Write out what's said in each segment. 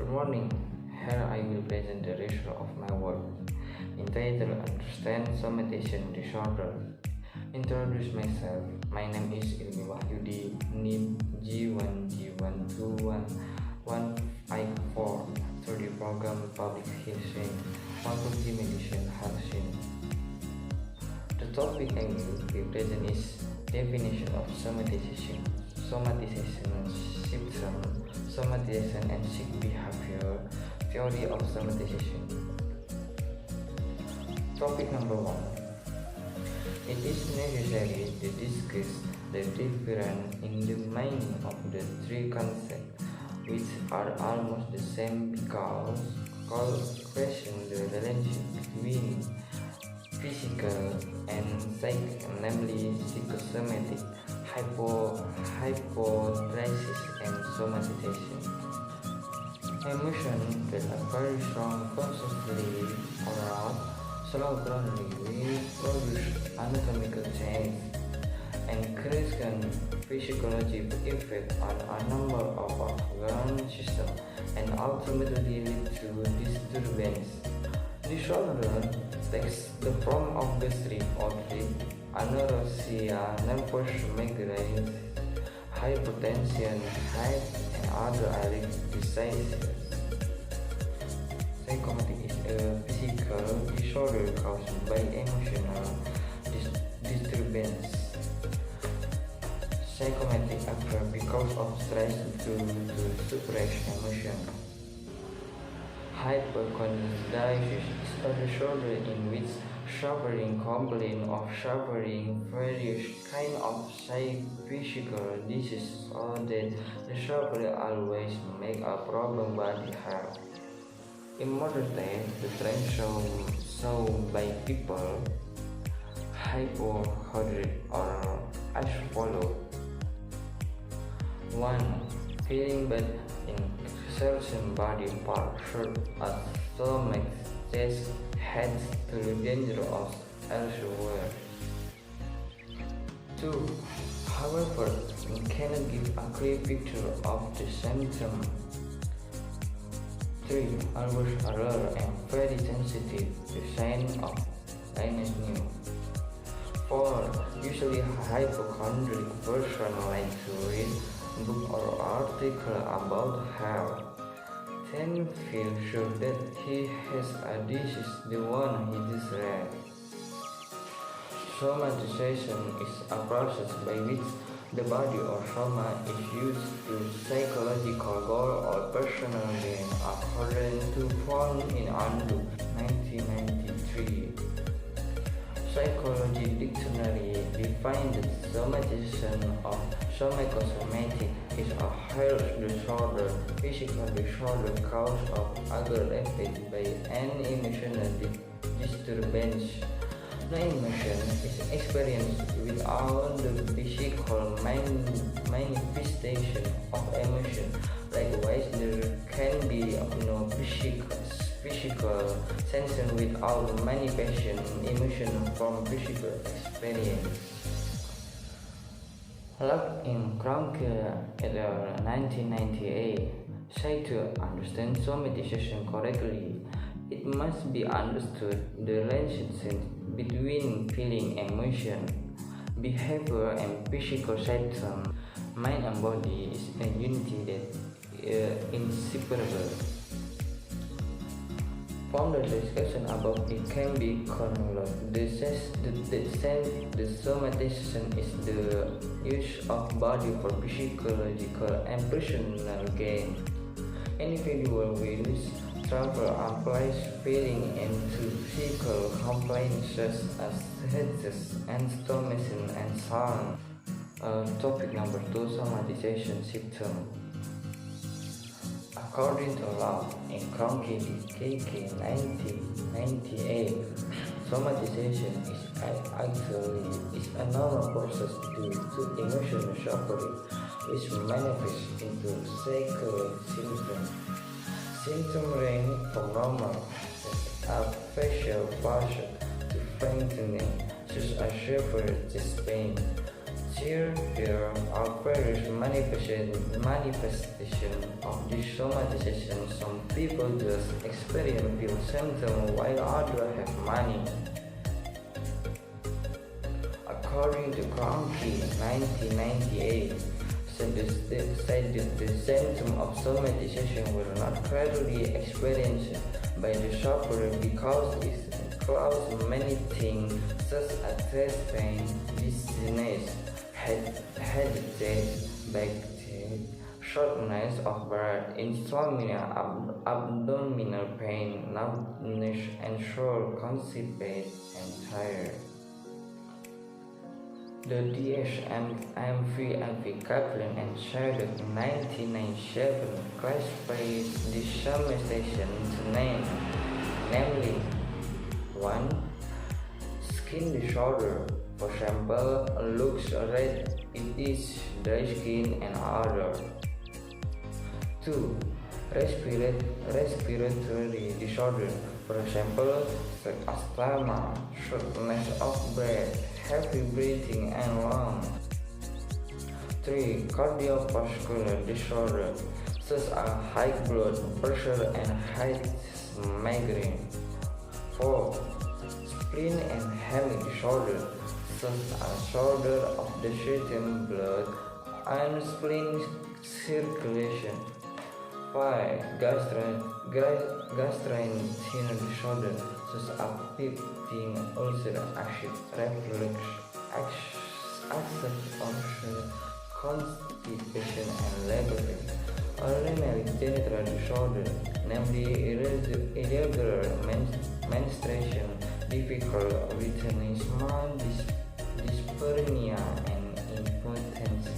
Good morning. Here I will present the result of my work entitled Understand Somatization Disorder. Introduce myself. My name is Ilmi Wahyudi, NIM G1G1211154 through the program Public Health, Faculty Medicine, Harsin. The topic I will be present is definition of somatization, symptom, somatization and sick behavior, theory of somatization. Topic number 1. It is necessary to discuss the difference in the meaning of the three concepts, which are almost the same because question the relationship between physical and psychic, namely psychosomatic, hypothesis and somatization. Emotion that are very strong consciously or slowly will produce anatomical change and create physiological effect on a number of organ systems and ultimately lead to disturbance. Disorder takes the form of gastric ulcer, anorexia, nervous migraine, hypertension, height, and other allergic diseases. Psychotic is a physical disorder caused by emotional disturbance. Psychotic occur because of stress due to suppressed emotion. Hypochondriasis is a disorder in which suffering complain of suffering various kind of physical diseases or that the sufferer always make a problem body health. In modern day, the trend shown by people hypochondriac or as follows. 1. Feeling bad in certain body parts such as stomach, chest, head to dangerous elsewhere. 2. However, we cannot give a clear picture of the symptom. 3. Always alert and very sensitive to signs of illness new. 4. Usually hypochondriac person like to read book or article about health. 10. Feel sure that he has a disease the one he just read. Somatization is a process by which the body or soma is used to psychological goal or personal gain, according to found in Andu 1993. Psychology Dictionary defines the somatization of somatic is a health disorder, physical disorder caused of aggravated by an emotional disturbance. No emotion is experienced without the physical manifestation of emotion. Likewise, there can be no physical sensation without manifestation emotion from physical experience. Locked in Cronke et al. 1998 said to understand somatization correctly, it must be understood the relationship between feeling, emotion, behavior, and physical symptom. Mind and body is a unity that is inseparable. From the discussion above, it can be concluded the somatization is the use of body for physiological and personal gain. Individual will travel applies feeling into physical complaints such as headaches and stomach and sound. Topic number 2. Somatization symptom. According to law in Cronke KK 1998, somatization is a normal process due to emotional suffering which manifests into psychological symptoms. Symptoms range from normal, such as facial flush, to fainting, such as severe chest pain, Here, there are various manifestations of this somatization. Some people just experience feel symptoms while others have money. According to Kelas 1998, said that the symptom of somatization will not gradually experienced by the sufferer because it includes many things such as chest pain, dizziness, headache, back pain, shortness of breath, insomnia, abdominal pain, numbness, and sore, constipated, and tired. The DSM-IV Kaplan and Sheridan in 1997 classified this somatization into namely 1. Skin disorder, for example, looks red, itchy, dry skin, and other. 2. Respiratory disorder, for example, asthma, shortness of breath, heavy breathing, and lung. 3. Cardiovascular disorder, such as high blood pressure and high migraine. 4. Spleen and hemic disorder, such as disorder of the system, blood, and spleen circulation. 5. Gastrointestinal disorder, such as peptic ulcer, acid reflux, acid ulcer, constipation, and labor. Urinary genital disorder, namely irregular menstruation, difficult retention, dyspareunia, and impotence.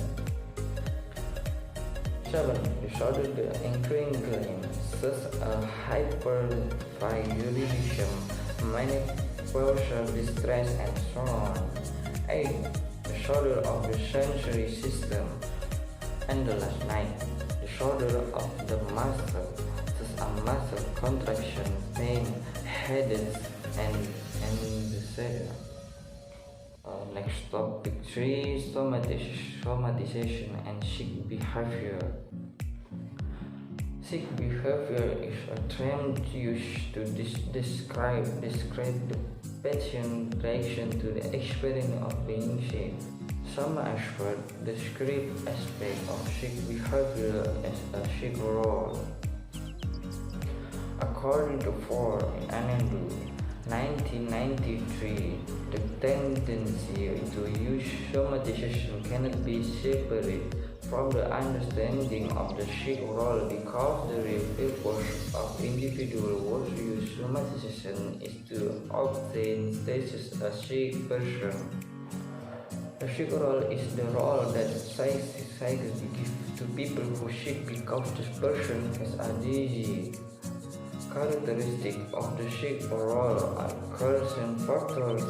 7. Disorder including such as hyperthyroidism, menopausal distress, and so on. 8. Disorder of the sensory system. And the last 9. Disorder of the muscle, such as muscle contraction, pain, headaches, and etc. Next topic 3. Somatization and sick behavior. Sick behavior is a term used to describe the patient's reaction to the experience of being sick. Some experts describe aspects of sick behavior as a sick role. According to Ford and 1993, the tendency to use somatization cannot be separated from the understanding of the sick role because the real purpose of individuals who use somatization is to obtain status as a sick person. The sick role is the role that society gives to people who sick because this person has a disease. Characteristics of the sick role are certain factors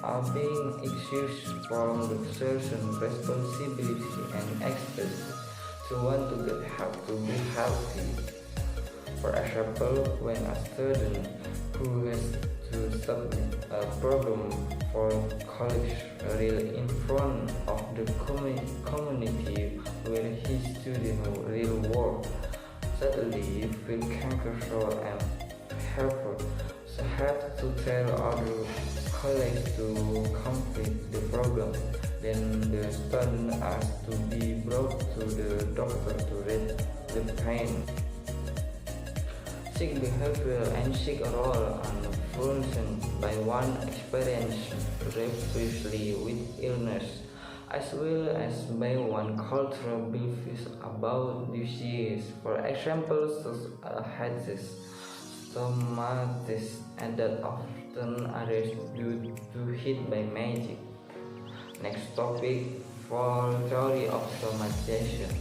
are being excused from the certain responsibility and expect to want to get help to be healthy. For example, when a student who has to submit a problem for college real in front of the community where his student real work, suddenly feel anxious and helpless, so have to tell other colleagues to complete the problem. Then the student asks to be brought to the doctor to read the pain. Sick behavior and sick role are influenced by one experience previously with illness, as well as by one cultural beliefs about disease. For example, such as headaches, stomatitis, and that often arise due to hit by magic. Next topic for theory of somatization.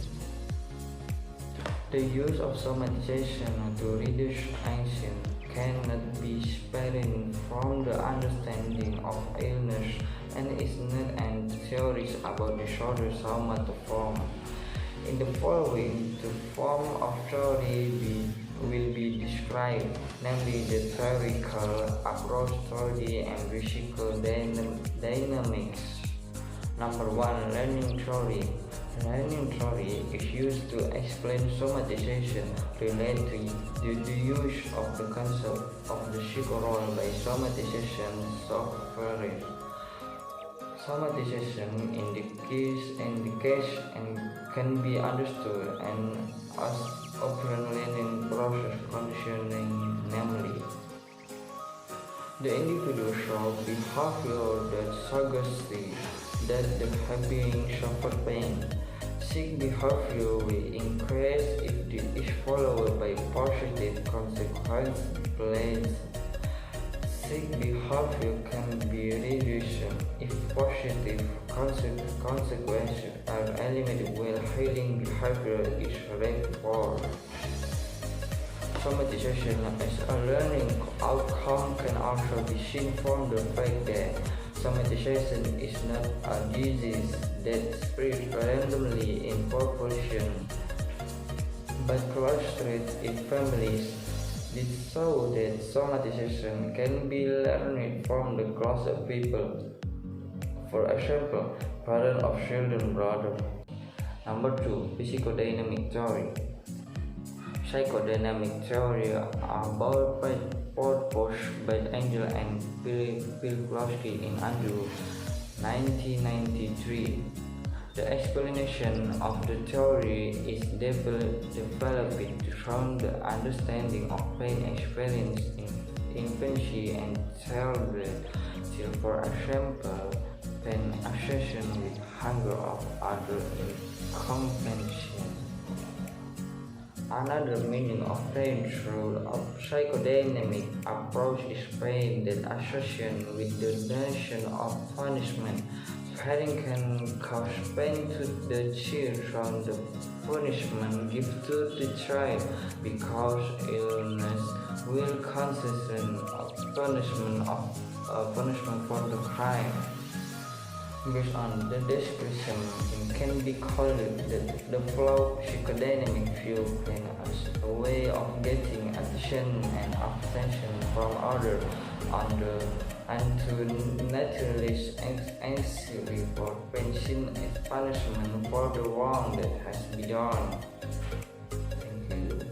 The use of somatization to reduce anxiety cannot be spared from the understanding of illness and is not and theories about disorder somatoform. In the following, the form of theory will be described, namely the theoretical approach, theory, and physical dynamics. Number 1. Learning theory. Learning theory is used to explain somatization related to the use of the concept of the psycho role by somatization software. Somatization indicates and can be understood and as operant learning process conditioning, namely the individual show behavior that suggests that the being suffer pain. Sick behavior will increase if it is followed by positive consequences. Sick behavior can be reduced if positive consequences are eliminated while healing behavior is reinforced. Somatization as a learning outcome can also be seen from the fact that somatization is not a disease that spreads randomly in population, but clustered in families. This shows that somatization can be learned from the class of people. For example, parents of children brother. Number 2. Psychodynamic theory. Psychodynamic theory are both proposed by Angel and Pilkowski in Andrew 1993. The explanation of the theory is developed from the understanding of pain experience in infancy and childhood. For example, pain association with hunger of other incompetence. Another meaning of pain through a psychodynamic approach is pain that associated with the notion of punishment. Pain can cause pain to the child from the punishment given to the child, because illness will consist of punishment for the crime. Based on the description, it can be called the flawed psychodynamic view pain as a way of getting attention and attention from others and to naturalist anxiety for punishment for the wrong that has been done.